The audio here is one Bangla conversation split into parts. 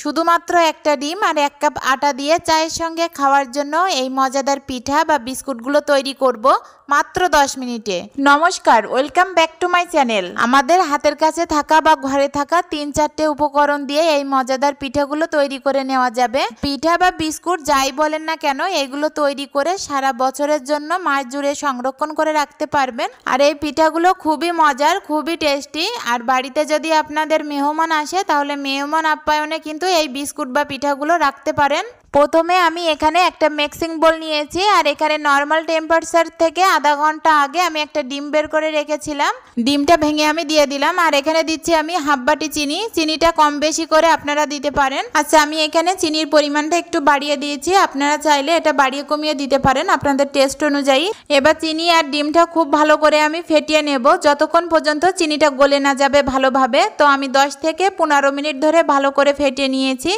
শুধুমাত্র একটা ডিম আর 1 কাপ আটা দিয়ে চায়ের সঙ্গে খাওয়ার জন্য এই মজাদার পিঠা বা বিস্কুটগুলো তৈরি করব মাত্র 10 মিনিটে। নমস্কার, welcome back to my channel. আমাদের হাতের কাছে থাকা বা ঘরে থাকা 3-4টে উপকরণ দিয়ে এই মজাদার পিঠাগুলো তৈরি করে নেওয়া যাবে। পিঠা বা বিস্কুট যাই বলেন না কেন, এগুলো তৈরি করে সারা বছরের জন্য মাস জুড়ে সংরক্ষণ করে রাখতে পারবেন। আর এই পিঠাগুলো খুবই মজার, খুবই টেস্টি। আর বাড়িতে যদি আপনাদের মেহমান আসে তাহলে মেহমান আপ্যায়নে কিন্তু এই বিস্কুট বা পিঠাগুলো রাখতে পারেন। প্রথমে আমি এখানে একটা মিক্সিং বোল নিয়েছি আর এখানে নর্মাল টেম্পারেচার থেকে আধা ঘন্টা আগে আমি একটা ডিম বের করে রেখেছিলাম। ডিমটা ভেঙে আমি দিয়ে দিলাম। আর এখানে দিচ্ছি আমি হাফ বাটি চিনি। চিনিটা কম বেশি করে আপনারা দিতে পারেন। আচ্ছা, আমি এখানে চিনির পরিমাণটা একটু বাড়িয়ে দিয়েছি, আপনারা চাইলে এটা বাড়িয়ে কমিয়ে দিতে পারেন আপনাদের টেস্ট অনুযায়ী। এবার চিনি আর ডিমটা খুব ভালো করে আমি ফেটিয়ে নেব যতক্ষণ পর্যন্ত চিনিটা গলে না যাবে ভালোভাবে। তো আমি 10 থেকে 15 মিনিট ধরে ভালো করে ফেটিয়ে নিয়েছি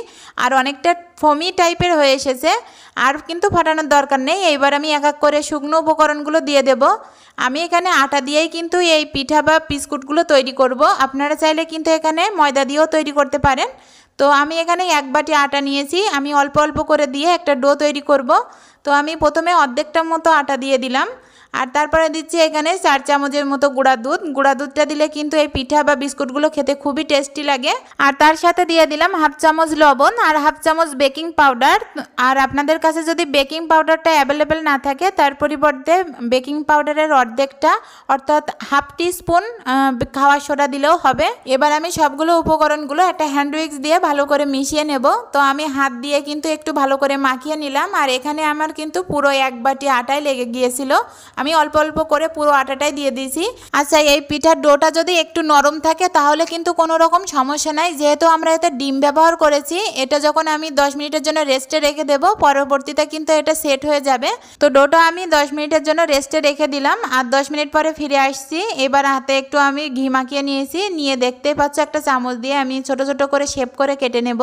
আর অনেকটা ফমি টাইপের হয়ে এসেছে। আর কিন্তু ফাটানোর দরকার নেই। এইবার আমি এক এক করে শুকনো উপকরণগুলো দিয়ে দেব। আমি এখানে আটা দিয়েই কিন্তু এই পিঠা বা বিস্কুটগুলো তৈরি করব। আপনারা চাইলে কিন্তু এখানে ময়দা দিয়েও তৈরি করতে পারেন। তো আমি এখানে 1 বাটি আটা নিয়েছি। আমি অল্প অল্প করে দিয়ে একটা ডো তৈরি করব। তো আমি প্রথমে অর্ধেকটা মতো আটা দিয়ে দিলাম আর তারপরে দিচ্ছি এখানে 4 চামচের মতো গুঁড়া দুধ। গুঁড়া দুধটা দিলে কিন্তু এই পিঠা বা বিস্কুটগুলো খেতে খুবই টেস্টি লাগে। আর তার সাথে দিয়ে দিলাম হাফ চামচ লবণ আর হাফ চামচ বেকিং পাউডার। আর আপনাদের কাছে যদি বেকিং পাউডারটা অ্যাভেলেবেল না থাকে তার পরিবর্তে বেকিং পাউডারের অর্ধেকটা অর্থাৎ হাফ টিস্পুন খাওয়ার সোডা দিলেও হবে। এবার আমি সবগুলো উপকরণগুলো একটা হ্যান্ড উইক্স দিয়ে ভালো করে মিশিয়ে নেব। তো আমি হাত দিয়ে কিন্তু একটু ভালো করে মাখিয়ে নিলাম। আর এখানে আমার কিন্তু পুরো 1 বাটি আটাই লেগে গিয়েছিল। আমি অল্প অল্প করে পুরো আটাটাই দিয়ে দিয়েছি। আচ্ছা, এই পিঠার ডোটা যদি একটু নরম থাকে তাহলে কিন্তু কোনো রকম সমস্যা নাই, যেহেতু আমরা এতে ডিম ব্যবহার করেছি। এটা যখন আমি 10 মিনিটের জন্য রেস্টে রেখে দেব, পরবর্তীতে কিন্তু এটা সেট হয়ে যাবে। তো ডোটা আমি 10 মিনিটের জন্য রেস্টে রেখে দিলাম আর 10 মিনিট পরে ফিরে আসছি। এবার হাতে একটু আমি ঘি মাখিয়ে নিয়েছি। নিয়ে দেখতেই পাচ্ছ একটা চামচ দিয়ে আমি ছোট ছোট করে শেপ করে কেটে নেব।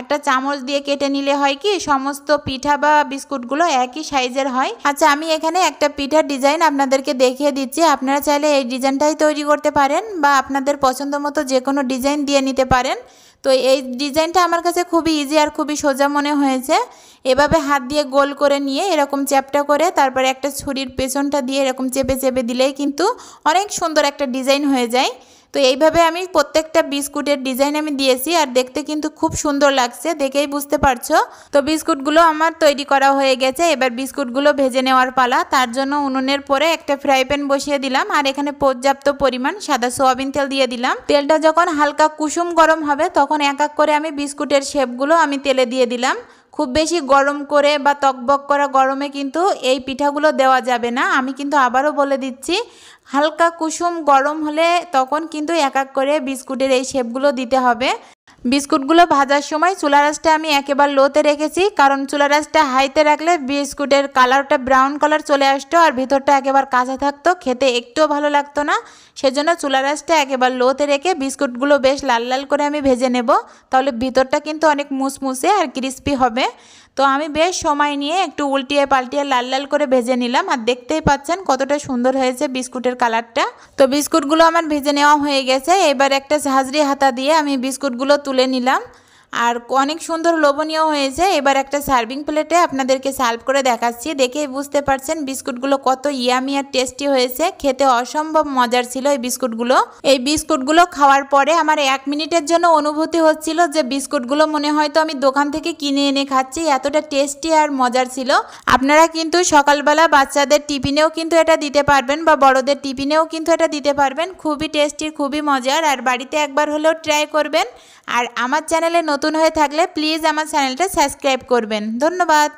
একটা চামচ দিয়ে কেটে নিলে হয় কি সমস্ত পিঠা বা বিস্কুটগুলো একই সাইজের হয়। আচ্ছা, আমি এখানে একটা পিঠার ডিজাইন আপনাদেরকে দেখিয়ে দিচ্ছি। আপনারা চাইলে এই ডিজাইনটাই তৈরি করতে পারেন বা আপনাদের পছন্দ মতো যে কোনো ডিজাইন দিয়ে নিতে পারেন। তো এই ডিজাইনটা আমার কাছে খুবই ইজি আর খুবই সোজা মনে হয়েছে। এভাবে হাত দিয়ে গোল করে নিয়ে এরকম চ্যাপটা করে তারপরে একটা ছুরির পেছনটা দিয়ে এরকম চেপে চেপে দিলেই কিন্তু অনেক সুন্দর একটা ডিজাইন হয়ে যায়। তো এইভাবে আমি প্রত্যেকটা বিস্কুটের ডিজাইন আমি দিয়েছি আর দেখতে কিন্তু খুব সুন্দর লাগছে, দেখেই বুঝতে পারছো। তো বিস্কুটগুলো আমার তৈরি করা হয়ে গেছে। এবার বিস্কুটগুলো ভেজে নেওয়ার পালা। তার জন্য উনুনের পরে একটা ফ্রাই প্যান বসিয়ে দিলাম আর এখানে পর্যাপ্ত পরিমাণ সাদা সোয়াবিন তেল দিয়ে দিলাম। তেলটা যখন হালকা কুসুম গরম হবে তখন এক এক করে আমি বিস্কুটের শেপগুলো আমি তেলে দিয়ে দিলাম। খুব বেশি গরম করে বা টকবক করা গরমে কিন্তু এই পিঠাগুলো দেওয়া যাবে না। আমি কিন্তু আবারও বলে দিচ্ছি, হালকা কুসুম গরম হলে তখন কিন্তু এক এক করে বিস্কুটের এই শেপগুলো দিতে হবে। বিস্কুটগুলো ভাজার সময় চুলার আঁচটা আমি একেবারে লোতে রেখেছি, কারণ চুলার আঁচটা হাইতে রাখলে বিস্কুটের কালারটা ব্রাউন কালার চলে আসতো আর ভিতরটা একেবারে কাঁচা থাকতো, খেতে একটুও ভালো লাগতো না। সেজন্য চুলার আঁচটা একেবারে লোতে রেখে বিস্কুটগুলো বেশ লাল লাল করে আমি ভেজে নেব, তাহলে ভিতরটা কিন্তু অনেক মুসমুসে আর ক্রিস্পি হবে। তো আমি বেশ সময় নিয়ে একটু উল্টিয়ে পাল্টিয়ে লাল লাল করে ভেজে নিলাম আর দেখতেই পাচ্ছেন কতটা সুন্দর হয়েছে বিস্কুটের কালারটা। তো বিস্কুটগুলো আমার ভেজে নেওয়া হয়ে গেছে। এবার একটা ঝাঁঝরি হাতা দিয়ে আমি বিস্কুটগুলো তুলে নিলাম আর অনেক সুন্দর লোভনীয় হয়েছে। এবার একটা সার্ভিং প্লেটে আপনাদেরকে সার্ভ করে দেখাচ্ছি। দেখেই বুঝতে পারছেন বিস্কুটগুলো কত ইয়ামি আর টেস্টি হয়েছে। খেতে অসম্ভব মজার ছিল এই বিস্কুটগুলো। এই বিস্কুটগুলো খাওয়ার পরে আমার 1 মিনিটের জন্য অনুভূতি হচ্ছিল যে বিস্কুটগুলো মনে হয়তো আমি দোকান থেকে কিনে এনে খাচ্ছি, এতটা টেস্টি আর মজার ছিল। আপনারা কিন্তু সকালবেলা বাচ্চাদের টিফিনেও কিন্তু এটা দিতে পারবেন বা বড়দের টিফিনেও কিন্তু এটা দিতে পারবেন। খুবই টেস্টি, খুবই মজার। আর বাড়িতে একবার হলেও ট্রাই করবেন। আর আমার চ্যানেলে নতুন হয়ে থাকলে প্লিজ আমার চ্যানেলটা সাবস্ক্রাইব করবেন। ধন্যবাদ।